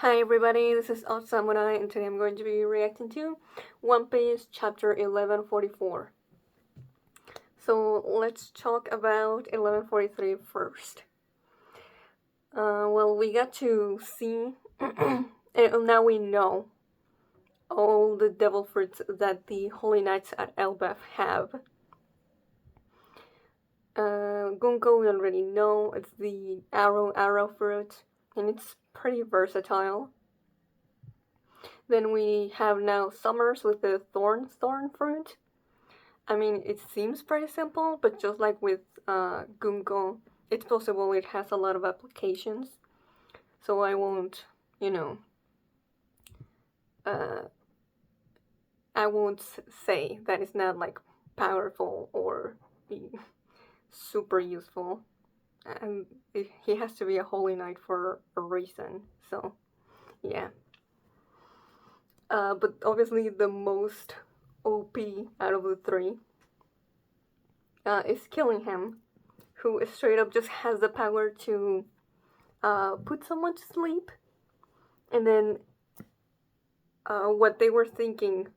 Hi everybody, this is Odd Samurai and today I'm going to be reacting to One Piece chapter 1144. So let's talk about 1143 first. Well, we got to see, and now we know all the devil fruits that the Holy Knights at Elbaph have. Gunko we already know, it's the arrow fruit, and it's pretty versatile. Then we have now Summers with the thorn fruit. I mean, it seems pretty simple, but just like with Gunko, it's possible it has a lot of applications. So I won't, uh, I won't say that it's not like powerful or be super useful. And he has to be a holy knight for a reason. So, yeah. But obviously the most OP out of the three is Killingham, who straight up just has the power to put someone to sleep, and then what they were thinking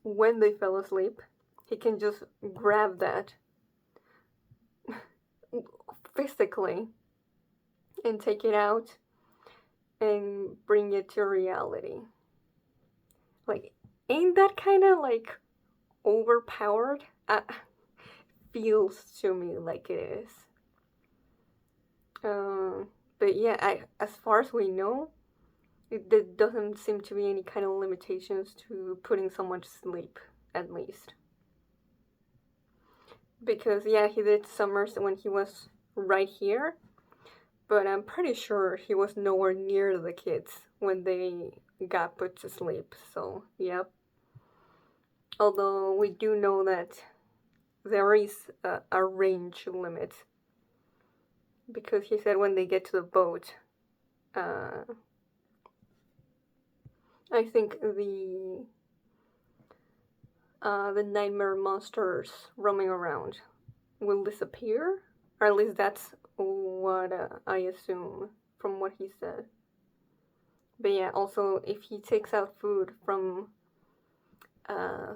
when they fell asleep, he can just grab that physically and take it out and bring it to reality. Like, ain't that kind of like overpowered? Feels to me like it is. But yeah, as far as we know, there doesn't seem to be any kind of limitations to putting someone to sleep, at least. Because, yeah, he did Summers when he was right here, but I'm pretty sure he was nowhere near the kids when they got put to sleep, so, yep. Although we do know that there is a range limit, because he said when they get to the boat, I think the nightmare monsters roaming around will disappear, or at least that's what I assume from what he said. But yeah, also if he takes out food from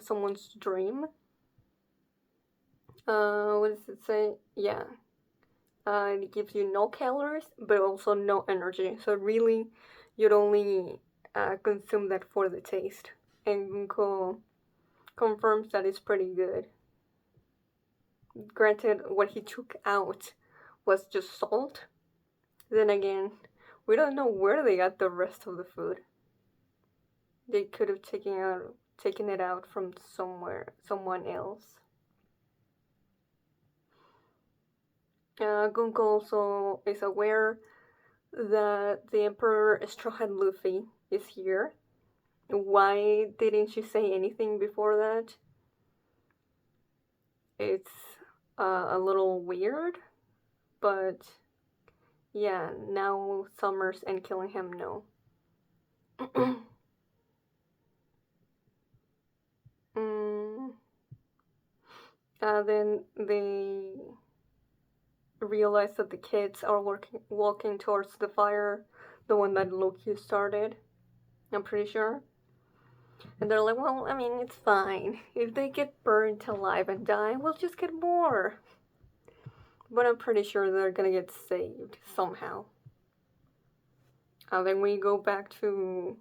someone's dream, what does it say? Yeah, it gives you no calories, but also no energy. So really, you'd only consume that for the taste. And Gunko confirms that it's pretty good. Granted, what he took out was just salt. Then again, we don't know where they got the rest of the food. They could have taken it out from someone else. Gunko also is aware that the Emperor Straw Hat Luffy is here. Why didn't she say anything before that? It's a little weird, but yeah, now Summers and Killingham know. Then they realize that the kids are walking towards the fire, the one that Loki started, I'm pretty sure. And they're like, well, I mean, it's fine. If they get burnt alive and die, we'll just get more. But I'm pretty sure they're gonna get saved somehow. Then we go back to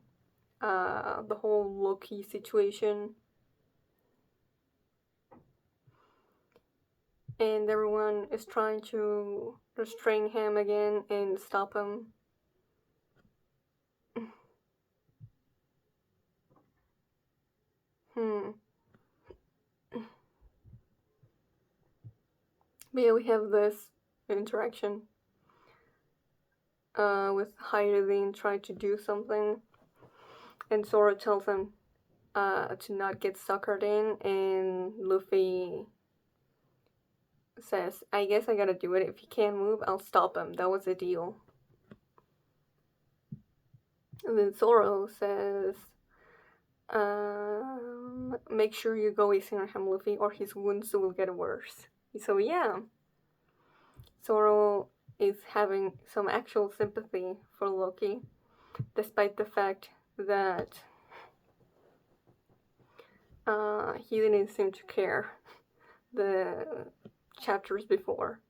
the whole Loki situation. And everyone is trying to restrain him again and stop him. But yeah, we have this interaction with Hyrulean trying to do something, and Zoro tells him to not get suckered in, and Luffy says, I guess I gotta do it. If he can't move, I'll stop him. That was the deal. And then Zoro says, make sure you go easy on him, Luffy, or his wounds will get worse. So yeah, Zoro is having some actual sympathy for Loki. despite the fact that he didn't seem to care the chapters before.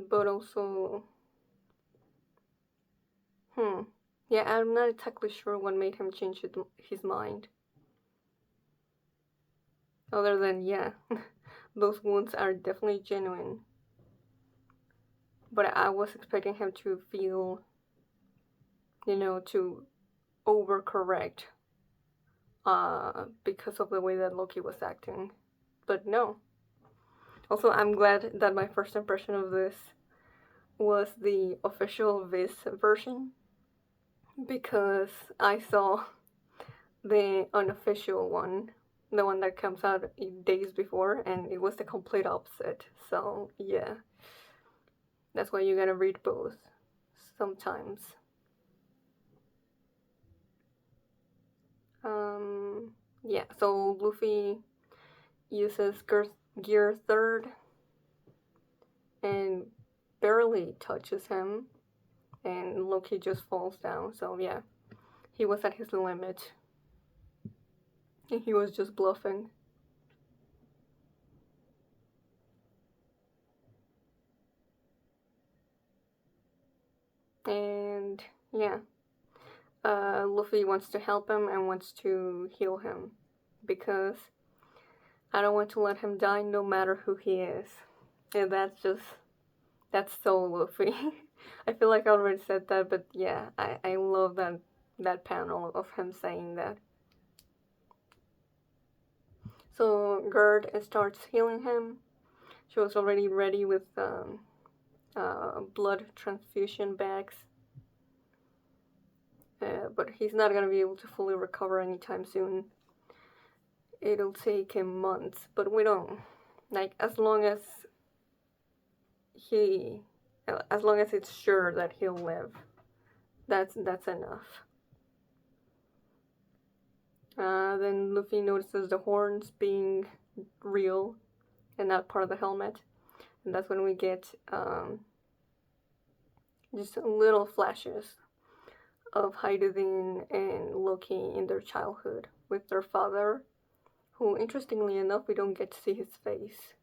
But also, yeah, I'm not exactly sure what made him change his mind. Other than, yeah, those wounds are definitely genuine. But I was expecting him to feel, to overcorrect because of the way that Loki was acting. But no. Also, I'm glad that my first impression of this was the official Viz version, because I saw the unofficial one, the one that comes out days before, and it was the complete opposite. So yeah, that's why you gotta read both sometimes. Yeah, so Luffy uses Gear Third and barely touches him, and Loki just falls down. So yeah, he was at his limit. And he was just bluffing. And yeah, Luffy wants to help him and wants to heal him, because I don't want to let him die no matter who he is. And that's so Luffy. I feel like I already said that, but yeah, I love that panel of him saying that. So Gerd starts healing him. She was already ready with blood transfusion bags. But he's not gonna be able to fully recover anytime soon. It'll take him months, but we don't. Like, as long as it's sure that he'll live, that's enough. Then Luffy notices the horns being real and not part of the helmet, and that's when we get just little flashes of Hydodine and Loki in their childhood with their father, who, interestingly enough, we don't get to see his face.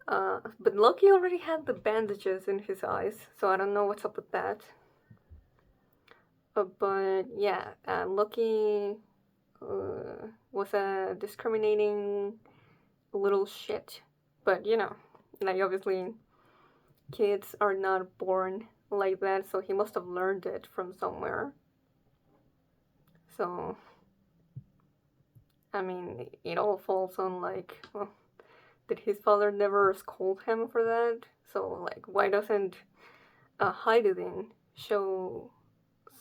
But Loki already had the bandages in his eyes, so I don't know what's up with that. But yeah, Loki was a discriminating little shit. But like, obviously, kids are not born like that, so he must have learned it from somewhere. So, I mean, it all falls on, like, well, did his father never scold him for that? So, like, why doesn't Hydodine show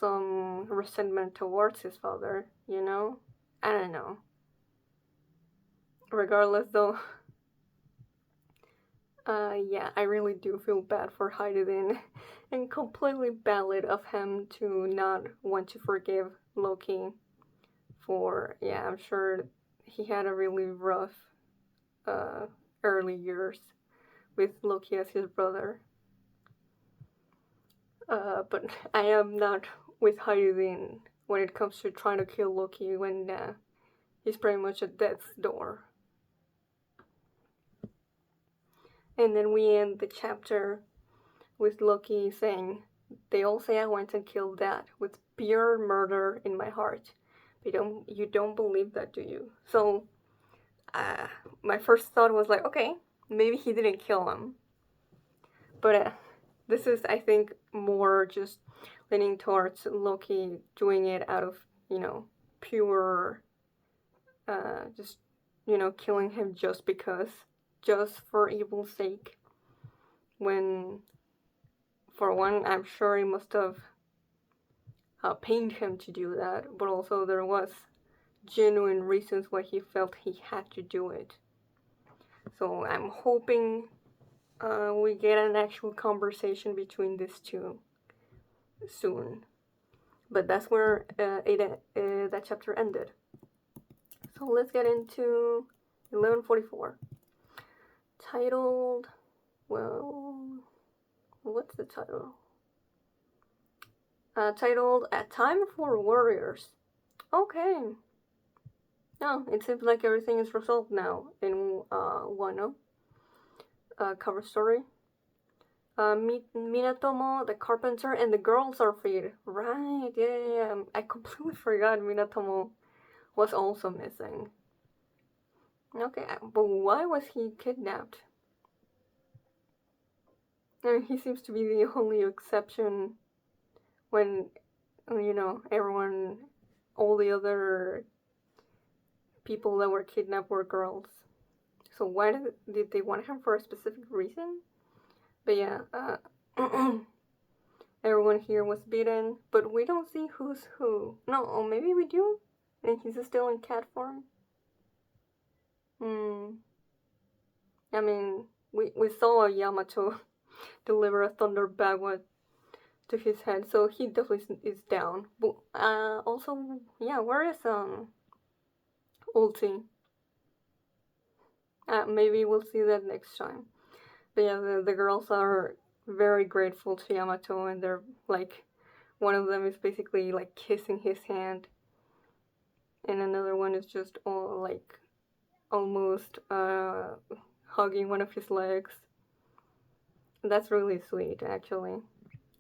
some resentment towards his father, I don't know. Regardless, though, yeah, I really do feel bad for Hydodine, and completely valid of him to not want to forgive Loki for, yeah, I'm sure he had a really rough early years with Loki as his brother. But I am not with Hydodine when it comes to trying to kill Loki when he's pretty much at death's door. And then we end the chapter with Loki saying, "They all say I went and killed Dad with pure murder in my heart. But you don't believe that, do you?" So my first thought was like, okay, maybe he didn't kill him. But this is, I think, more just leaning towards Loki doing it out of, pure, just, killing him just because, just for evil's sake. When, for one, I'm sure it must have pained him to do that, but also there was genuine reasons why he felt he had to do it. So I'm hoping we get an actual conversation between these two soon. But that's where that chapter ended. So let's get into 1144. Titled, well, What's the title? Titled A Time for Warriors. Okay. No, it seems like everything is resolved now in Wano. Cover story. Minatomo, the carpenter, and the girls are freed. Right, yeah. I completely forgot Minatomo was also missing. Okay, but why was he kidnapped? I mean, he seems to be the only exception when, everyone, all the other people that were kidnapped were girls. So why did they want him for a specific reason? But yeah, everyone here was beaten, but we don't see who's who. No, or maybe we do? And he's still in cat form? I mean, we saw Yamato deliver a thunder bagua to his head, so he definitely is down. But also, yeah, where is Ulti? Maybe we'll see that next time. But yeah, the girls are very grateful to Yamato, and they're like, one of them is basically like kissing his hand, and another one is just almost hugging one of his legs. That's really sweet, actually.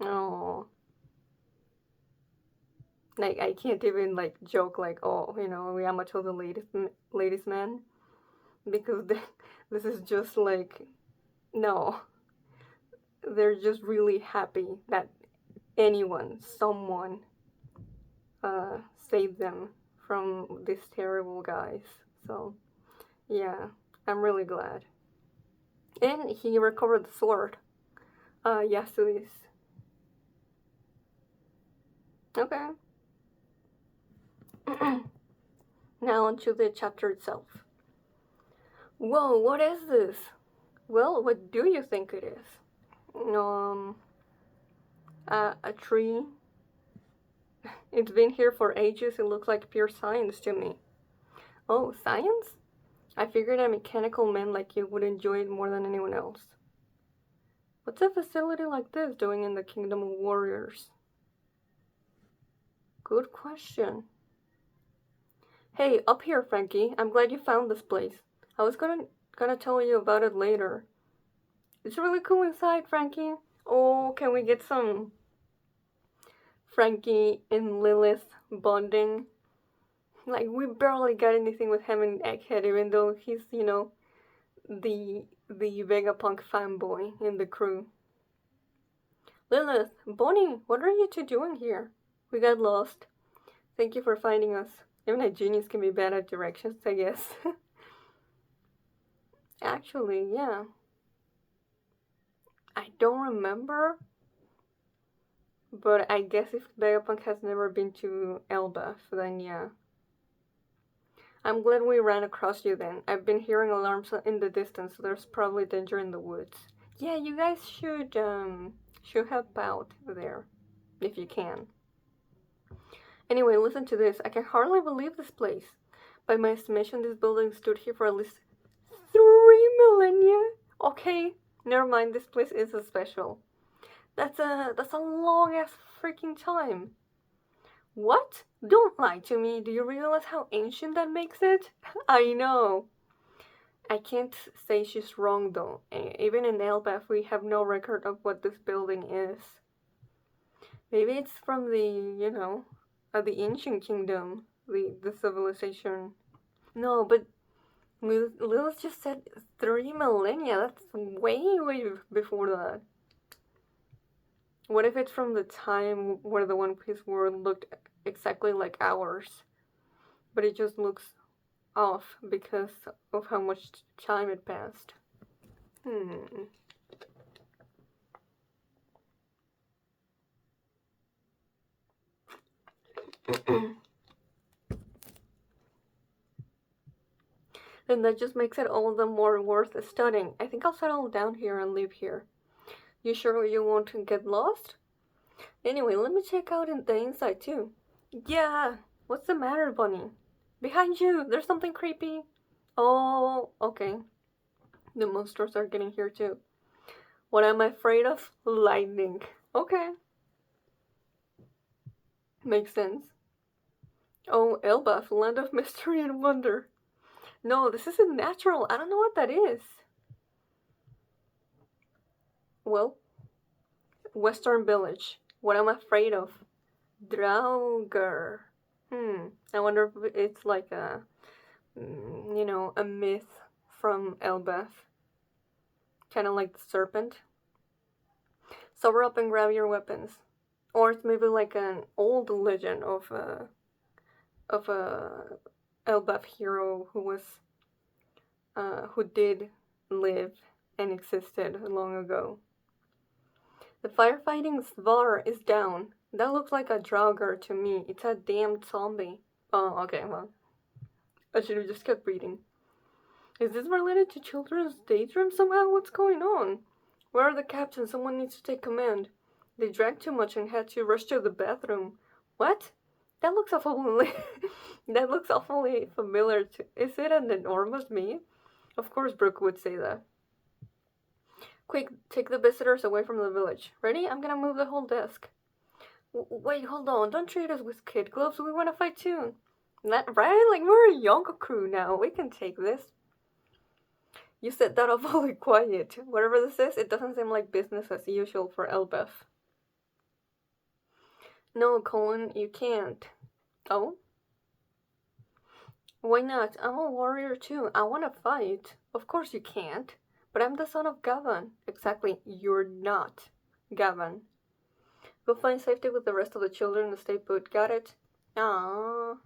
Oh, like I can't even like joke like, oh, Yamato the ladies man, because this is just like, no, they're just really happy that someone saved them from these terrible guys. So yeah, I'm really glad. And he recovered the sword. Yasui's. Okay. Now onto the chapter itself. Whoa, what is this? Well, what do you think it is? A tree. It's been here for ages. It looks like pure science to me. Oh, science? I figured a mechanical man like you would enjoy it more than anyone else. What's a facility like this doing in the Kingdom of Warriors? Good question. Hey, up here, Frankie. I'm glad you found this place. I was gonna tell you about it later. It's really cool inside, Frankie. Oh, can we get some Frankie and Lilith bonding? Like, we barely got anything with him and Egghead, even though he's, the Vegapunk fanboy in the crew. Lilith, Bonnie, what are you two doing here? We got lost. Thank you for finding us. Even a genius can be bad at directions, I guess. Actually, yeah. I don't remember, but I guess if Vegapunk has never been to Elbaph, then yeah. I'm glad we ran across you then. I've been hearing alarms in the distance, so there's probably danger in the woods. Yeah, you guys should help out there, if you can. Anyway, listen to this. I can hardly believe this place. By my estimation, this building stood here for at least 3 millennia. Okay, never mind. This place is special. That's a long ass freaking time. What? Don't lie to me. Do you realize how ancient that makes it? I know. I can't say she's wrong though. Even in Elbaph, we have no record of what this building is. Maybe it's from the, the ancient kingdom, the civilization. No, but Lilith just said 3 millennia. That's way before that. What if it's from the time where the One Piece world looked exactly like ours, but it just looks off because of how much time had passed? Then that just makes it all the more worth studying. I think I'll settle down here and live here. You sure you won't get lost? Anyway, let me check out the inside too. Yeah, what's the matter, Bunny? Behind you, there's something creepy. Oh, okay. The monsters are getting here too. What am I afraid of? Lightning. Okay. Makes sense. Oh, Elbaph, land of mystery and wonder. No, this isn't natural. I don't know what that is. Well, Western Village. What am I afraid of? Draugr. I wonder if it's like a myth from Elbaph. Kind of like the serpent. Sober up and grab your weapons. Or it's maybe like an old legend of a Elbaph hero who did live and existed long ago. The firefighting Svar is down. That looks like a Draugr to me. It's a damn zombie. Oh, okay, well. I should have just kept reading. Is this related to children's daydream somehow? What's going on? Where are the captains? Someone needs to take command. They drank too much and had to rush to the bathroom. What? That looks awfully... that looks awfully familiar to... Is it an enormous me? Of course Brooke would say that. Quick, take the visitors away from the village. Ready? I'm gonna move the whole desk. Wait, hold on. Don't treat us with kid gloves. We wanna fight too. That right? Like, we're a young crew now. We can take this. You said that awfully quiet. Whatever this is, it doesn't seem like business as usual for Elbaph. No, Colin, you can't. Oh? Why not? I'm a warrior too. I wanna fight. Of course you can't. But I'm the son of Gaban. Exactly, you're not Gaban. Go find safety with the rest of the children and stay put. Got it? Aww.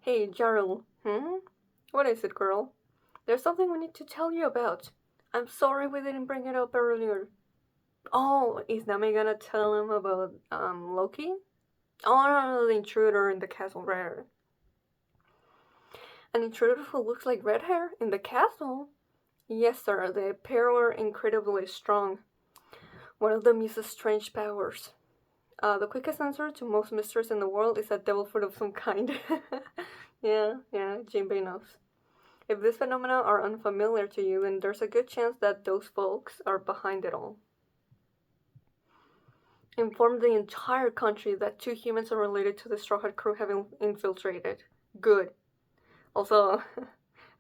Hey, Jarl. What is it, girl? There's something we need to tell you about. I'm sorry we didn't bring it up earlier. Oh, is Nami gonna tell him about, Loki? Oh, no, the intruder in the castle, right? An intruder who looks like red hair in the castle? Yes, sir, the pair are incredibly strong. One of them uses strange powers. The quickest answer to most mysteries in the world is a devil fruit of some kind. yeah, Jinbei knows. If these phenomena are unfamiliar to you, then there's a good chance that those folks are behind it all. Inform the entire country that 2 humans are related to the Straw Hat crew having infiltrated. Good. Also,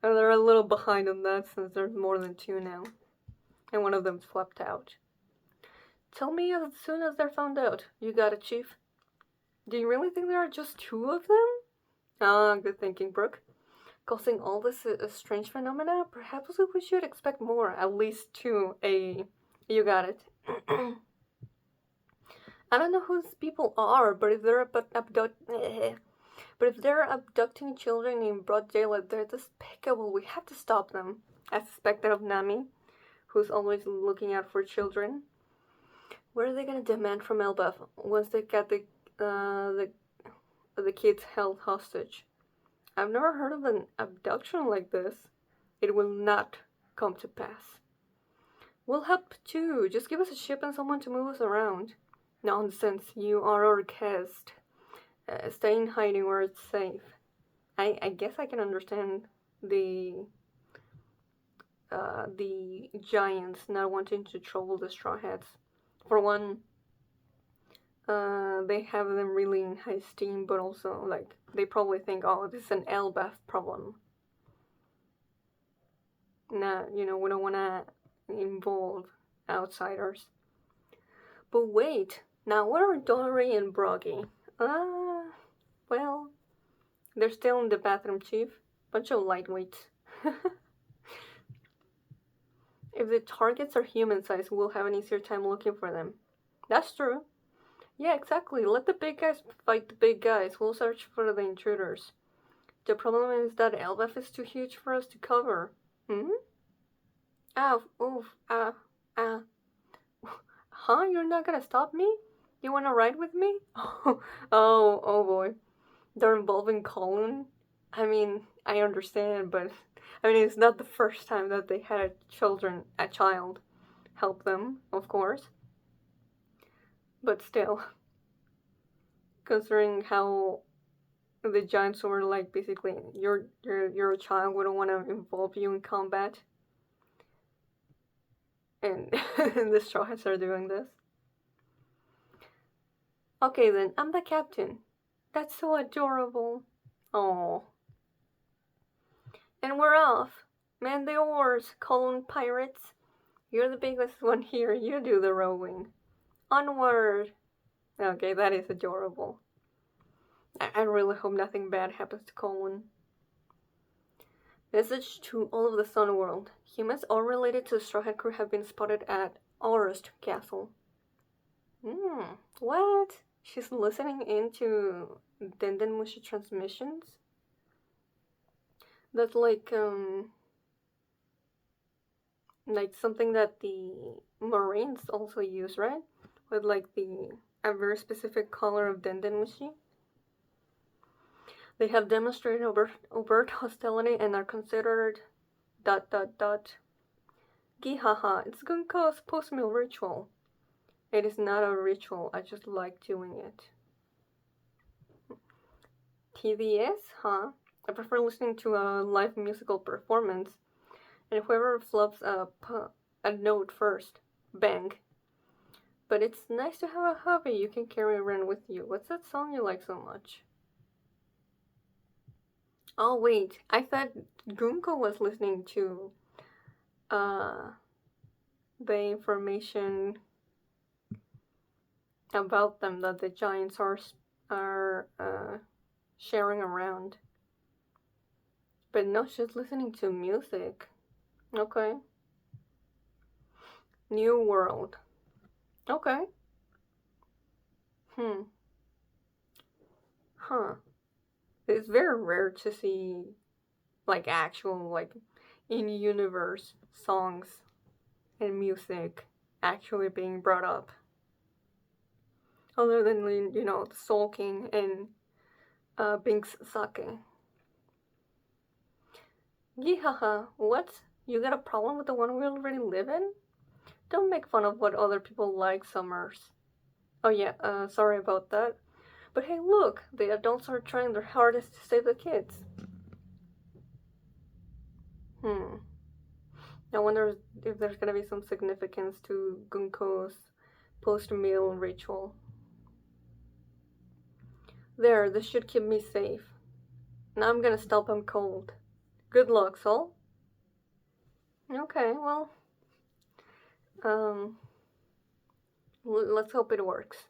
they're a little behind on that since there's more than 2 now. And one of them's flipped out. Tell me as soon as they're found out. You got it, Chief. Do you really think there are just 2 of them? Ah, good thinking, Brooke. Causing all this strange phenomena? Perhaps we should expect more. At least 2. You got it. I don't know who these people are, but if they're abducting children in broad daylight, they're despicable. We have to stop them. I suspected of Nami, who's always looking out for children. What are they gonna demand from Elbaph once they get the kids held hostage? I've never heard of an abduction like this. It will not come to pass. We'll help too. Just give us a ship and someone to move us around. Nonsense. You are our guest. Stay in hiding where it's safe. I guess I can understand the giants not wanting to trouble the Straw Hats. For one, they have them really in high esteem, but also, like, they probably think, oh, this is an Elbaph problem. Nah, we don't want to involve outsiders. But wait, now where are Dory and Broggy? Well, they're still in the bathroom, Chief. Bunch of lightweights. If the targets are human-sized, we'll have an easier time looking for them. That's true. Yeah, exactly. Let the big guys fight the big guys. We'll search for the intruders. The problem is that Elbaph is too huge for us to cover. Ow, oof, Huh? You're not gonna stop me? You wanna ride with me? Oh boy. They're involving Colin? I mean, I understand, but it's not the first time that they had a child help them, of course. But still, considering how the giants were like, basically, you're a child, we don't want to involve you in combat. And the Straw Hats are doing this. Okay then, I'm the captain. That's so adorable. Oh. And we're off. Man the oars, colon pirates. You're the biggest one here. You do the rowing. Onward. Okay, that is adorable. I really hope nothing bad happens to Colin. Message to all of the Sun World. Humans all related to the Straw Hat Crew have been spotted at Orust Castle. What? She's listening into Dendenmushi transmissions? That's like something that the Marines also use, right? With like a very specific color of Dendenmushi. They have demonstrated overt hostility and are considered ... Gihaha, it's Gunko's post-meal ritual. It is not a ritual, I just like doing it. TVS, huh? I prefer listening to a live musical performance, and whoever flops a note first, bang. But it's nice to have a hobby you can carry around with you. What's that song you like so much? Oh wait, I thought Gunko was listening to the information about them that the giants are sharing around. But no, she's listening to music. Okay. New World. Okay. Huh. It's very rare to see like actual like in-universe songs and music actually being brought up. Other than, you know, the Soul King and Binks Sake. Gihaha, what? You got a problem with the one we already live in? Don't make fun of what other people like, Summers. Oh yeah, sorry about that. But hey, look, the adults are trying their hardest to save the kids. I wonder if there's gonna be some significance to Gunko's post-meal ritual. There, this should keep me safe. Now I'm gonna stop him cold. Good luck, Sol. Okay, well, let's hope it works.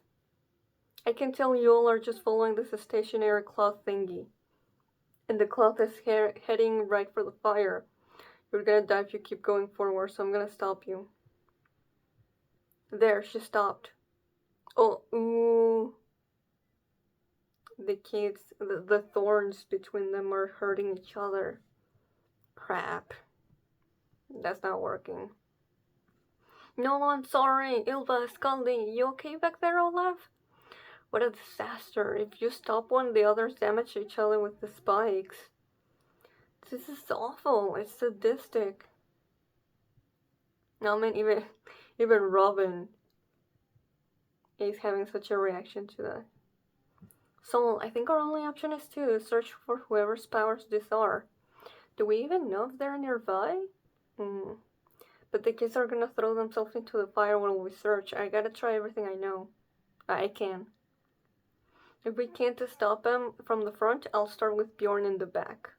I can tell you all are just following this stationary cloth thingy. And the cloth is heading right for the fire. You're gonna die if you keep going forward, so I'm gonna stop you. There, she stopped. Oh, ooh. The kids, the thorns between them are hurting each other. Crap. That's not working. No, I'm sorry. Ilva, Scully, you okay back there, Olaf? What a disaster. If you stop one, the others damage each other with the spikes. This is awful. It's sadistic. No, I mean, even Robin is having such a reaction to that. So, I think our only option is to search for whoever's powers these are. Do we even know if they're nearby? But the kids are gonna throw themselves into the fire while we search. I gotta try everything I know. I can. If we can't stop them from the front, I'll start with Bjorn in the back.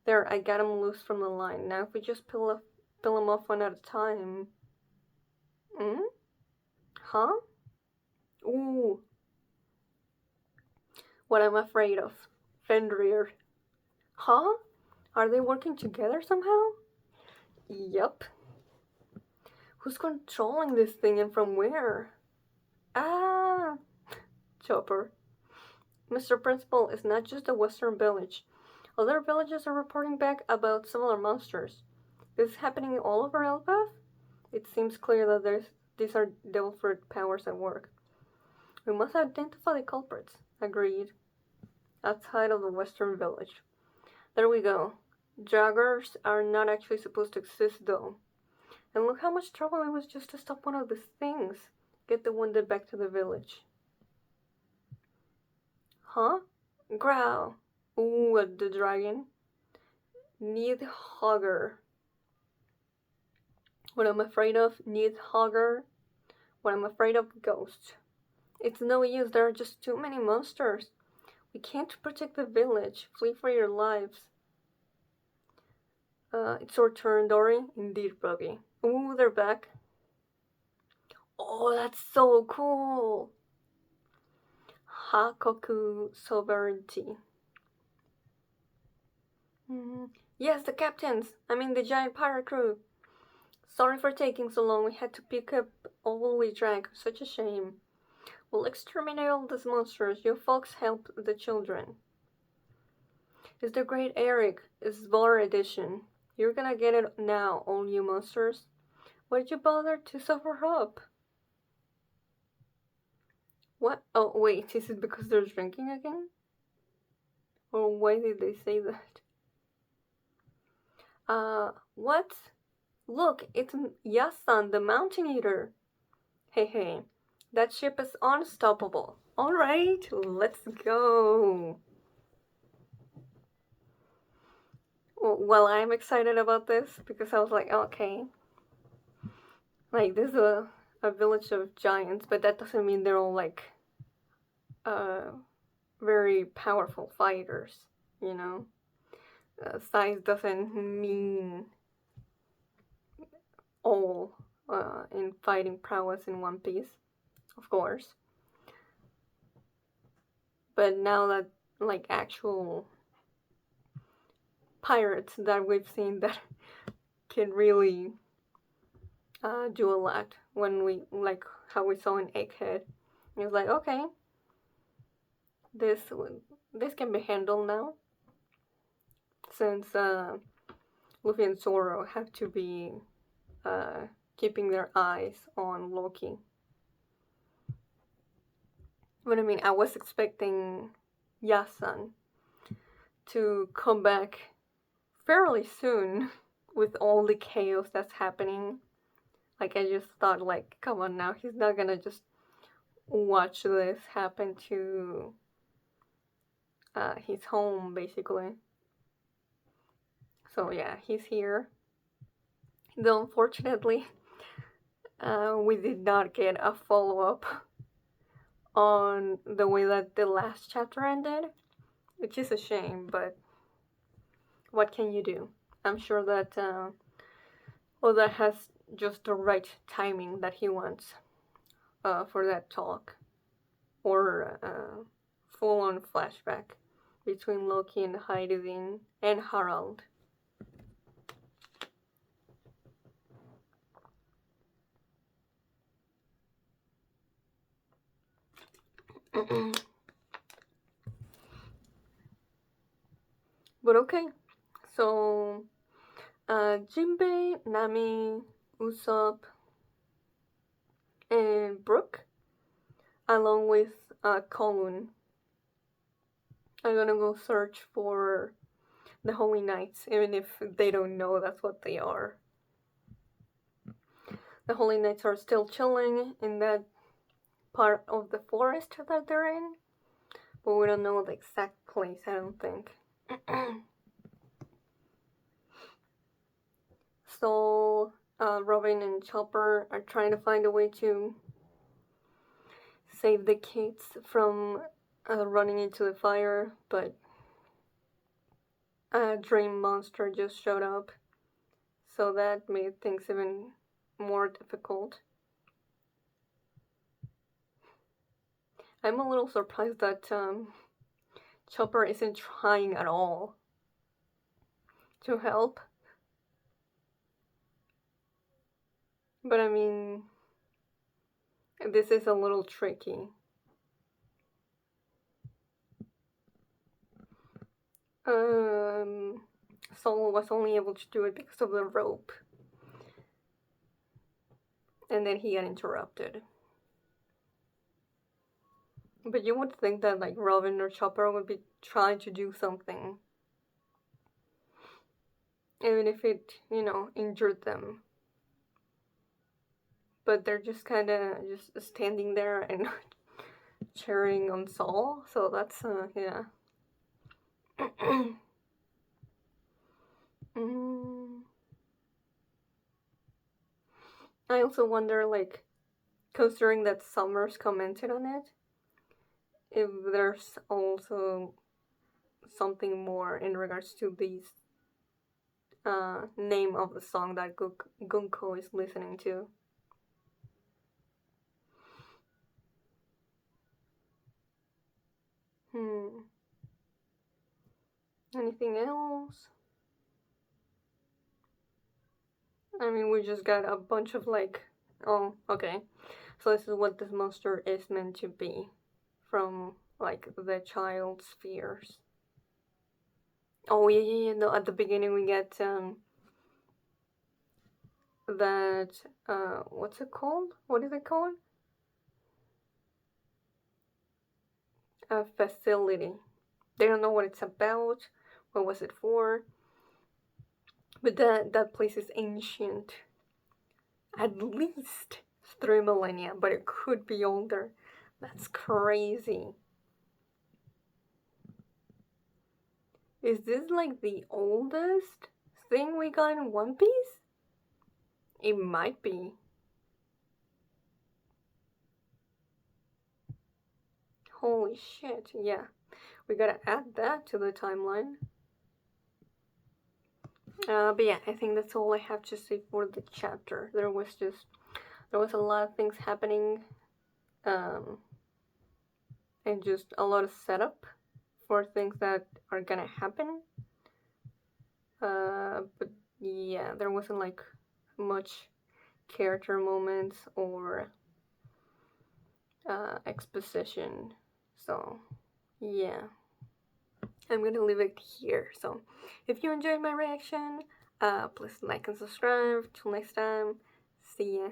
There, I got him loose from the line. Now if we just peel him off one at a time... Huh? Ooh. What I'm afraid of. Fenrir. Huh? Are they working together somehow? Yup. Who's controlling this thing and from where? Ah! Chopper. Mr. Principal, it's not just a western village. Other villages are reporting back about similar monsters. This is happening all over Elbaph? It seems clear that these are devil fruit powers at work. We must identify the culprits. Agreed. Outside of the western village. There we go. Joggers are not actually supposed to exist though. And look how much trouble it was just to stop one of these things. Get the wounded back to the village. Huh? Growl. Ooh, the dragon. Need hogger. What I'm afraid of needs hugger. What I'm afraid of ghosts. It's no use, there are just too many monsters. We can't protect the village. Flee for your lives. It's our turn, Dory. Indeed, Buggy. Ooh, they're back. Oh, that's so cool. Hakoku sovereignty. Yes, the captains. I mean the giant pirate crew. Sorry for taking so long. We had to pick up all we drank. Such a shame. We'll exterminate all these monsters. You folks help the children. It's the Great Eric. It's Var edition. You're gonna get it now, all you monsters. Why did you bother to suffer up? What? Oh, wait. Is it because they're drinking again? Or why did they say that? What? Look, it's Yasan, the Mountain Eater. Hey, that ship is unstoppable. Alright, let's go. Well, I'm excited about this because I was like, okay. Like, this is a village of giants, but that doesn't mean they're all like, very powerful fighters, you know? Size doesn't mean all in fighting prowess in One Piece, of course. But now that, like, actual pirates that we've seen that can really do a lot, when we, like, how we saw in Egghead, it was like, okay, this can be handled now, since Luffy and Zoro have to be keeping their eyes on Loki. But I mean, I was expecting Yasan to come back fairly soon with all the chaos that's happening. Like, I just thought, like, come on now, he's not gonna just watch this happen to his home, basically. So yeah, he's here. Though unfortunately, we did not get a follow-up on the way that the last chapter ended, which is a shame, but what can you do? I'm sure that Oda has just the right timing that he wants for that talk, or full-on flashback between Loki and Hyruin and Harald. But okay, so Jinbei, Nami, Usopp, and Brook, along with Kolun, are gonna go search for the Holy Knights, even if they don't know that's what they are. The Holy Knights are still chilling in that part of the forest that they're in, but we don't know the exact place, I don't think. So, Robin and Chopper are trying to find a way to save the kids from running into the fire, but a dream monster just showed up, so that made things even more difficult. I'm a little surprised that Chopper isn't trying at all to help. But I mean, this is a little tricky. Sol was only able to do it because of the rope. And then he got interrupted. But you would think that, like, Robin or Chopper would be trying to do something. Even if it, injured them. But they're just kind of just standing there and cheering on Sol. So that's, yeah. I also wonder, like, considering that Summers commented on it, if there's also something more in regards to these name of the song that Gunko is listening to. Hmm. Anything else? I mean, we just got a bunch of like, oh, okay. So this is what this monster is meant to be, from like the child's fears. Oh yeah. No, at the beginning we get that what's it called? What is it called? A facility. They don't know what it's about. What was it for? But that place is ancient. At least 3 millennia, but it could be older. That's crazy. Is this like the oldest thing we got in One Piece? It might be. Holy shit, yeah. We gotta add that to the timeline. But yeah, I think that's all I have to say for the chapter. There was a lot of things happening, um, and just a lot of setup for things that are gonna happen. But yeah, there wasn't like much character moments or exposition. So yeah, I'm gonna leave it here. So if you enjoyed my reaction, please like and subscribe. Till next time, see ya.